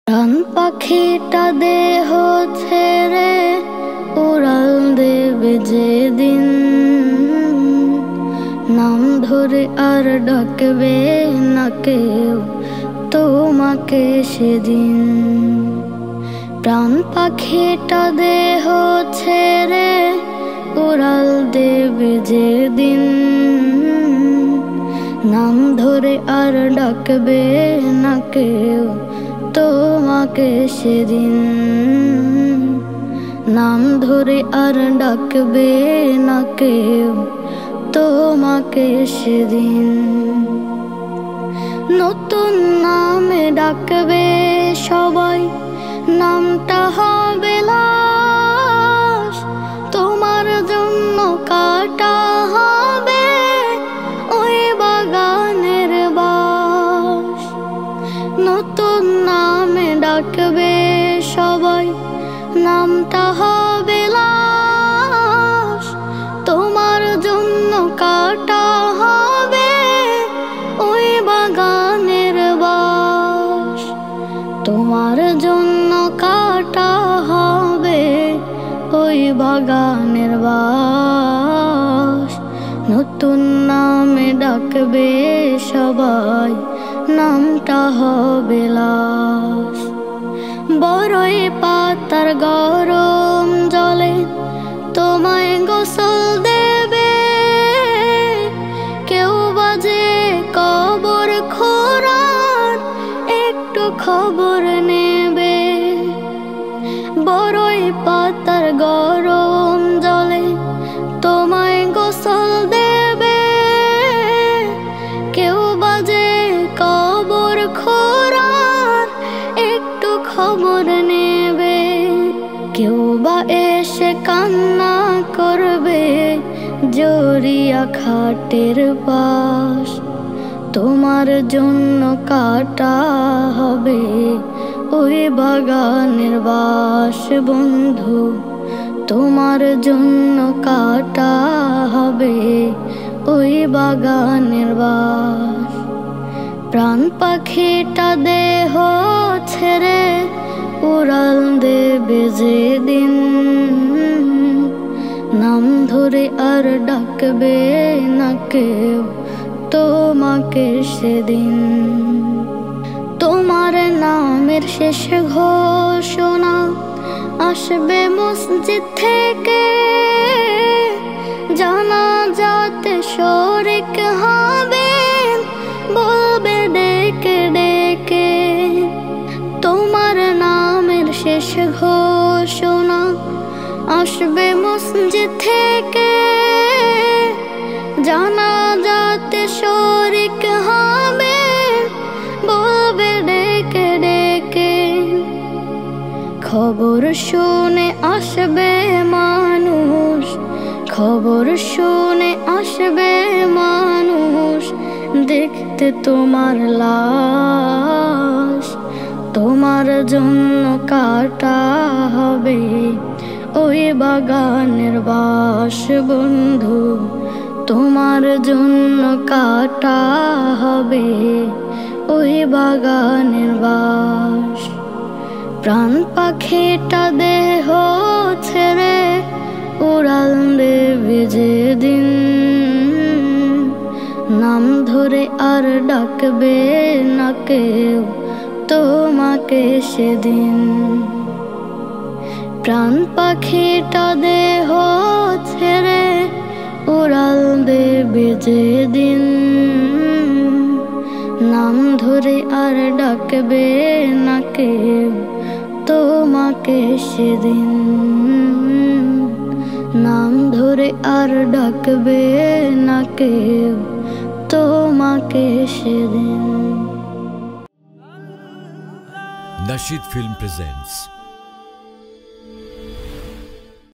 প্রাণ পাখিটা দেহ ছেড়ে উড়াল দেবে যেদিন, নাম ধরে আর ডাকবে না কেউ তোমাকে সেদিন। প্রাণ পাখিটা দেহ ছেড়ে উড়াল দেবে যেদিন, নাম ধরে আর ডাকবে না কেউ তোমাকে সেদিন। নাম ধরে আর ডাকবে না কেউ তোমাকে সেদিন। নতুন নামে ডাকবে সবাই, নামটা হবে লাশ। তোমার জন্য কাটা হবে ওই বাগানের বাস। নতুন নামে ডাকবে সবাই, নামটা হবে লাশ। তোমার জন্য কাটা হবে ওই বাগানের বাস। তোমার জন্য কাটা হবে ওই বাগানের বাস। নতুন নামে ডাকবে সবাই, নামটা হবে লাশ। বড়ই পাতার গরম জলে তোমায় গোসল দেবে কেউ, বাজে কবর খোঁড়ার একটু খবর নেবে। বড়ই পাতার গরম জলে তোমায় গোসল দেবে কেউ, বাজে কবর খোঁড়ার একটু খবর নেবে। কেউ বা এসে কান্না করবে জড়িয়া খাটের পাশ। তোমার জন্য কাটা হবে ওই বাগানের বাস। বন্ধু, তোমার জন্য কাটা হবে ওই বাগানের বাস। প্রাণ পাখিটা দেহ ছেড়ে উড়াল দেবে যেদিন, নাম ধরে আর ডাকবে না কেউ তোমাকে সেদিন। তোমার নামের শেষ ঘোষণা আসবে মসজিদ থেকে, জানাজাতে শরিক হবেন বলবে ডেকে ডেকে। তোমার নামের শেষ ঘোষণা আসবে মসজিদ থেকে, জানাজাতে শরিক হবেন বলবে ডেকে ডেকে। খবর শুনে আসবে মানুষ, খবর শুনে আসবে মানুষ দেখতে তোমার লাশ। তোমার জন্য কাটা হবে ওই বাগানের বাস। বন্ধু, তোমার জন্য কাটা হবে ওই বাগানের বাস। প্রাণ পাখিটা দেহ ছেড়ে উড়াল দেবে যেদিন, নাম ধরে আর ডাকবে না কেউ তোমাকে সেদিন। প্রাণ পাখিটা দেহ ছেড়ে উড়াল দেবে যেদিন, নাম ধরে আর ডাকবে না কেউ তোমাকে সেদিন। নাম ধরে আর ডাকবে না কেউ তোমাকে সেদিন। Nasheed Film presents